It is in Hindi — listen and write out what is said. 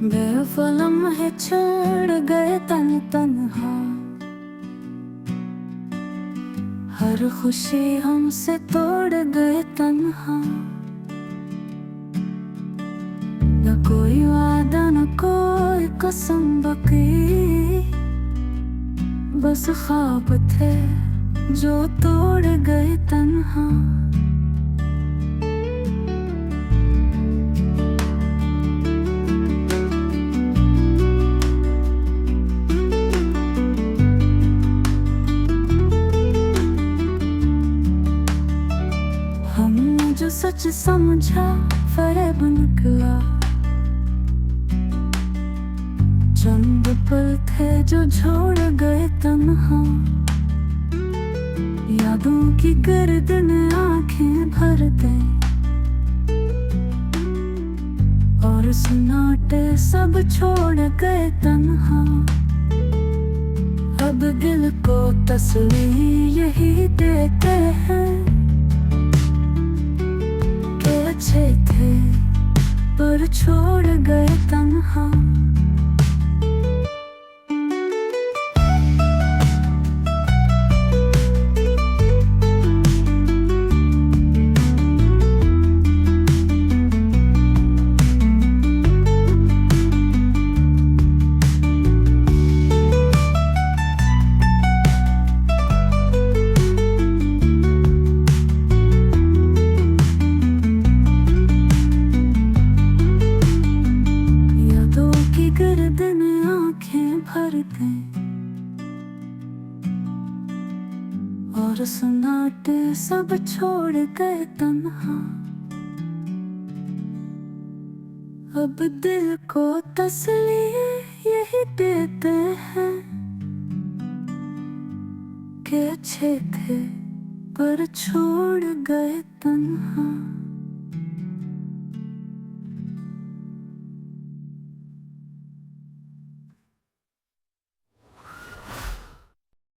बेफलम है छोड़ गए तन्हा। हर खुशी हमसे तोड़ गए तन्हा। न कोई वादा न कोई कसम बकी, बस ख्वाब थे जो तोड़ गए तन्हा। हमने जो सच समझा फरेब निकला। चंद पल थे जो छोड़ गए तन्हा। यादों की गर्द ने आंखें भर दे और सन्नाटे सब छोड़ गए तन्हा। अब दिल को तसल्ली यही देते हैं कि अच्छे थे पर छोड़ गए तन्हा। भर दे और सन्नाटे सब छोड़ गए तन्हा। अब दिल को तसल्ली यही देते हैं कि अच्छे थे पर छोड़ गए तन्हा।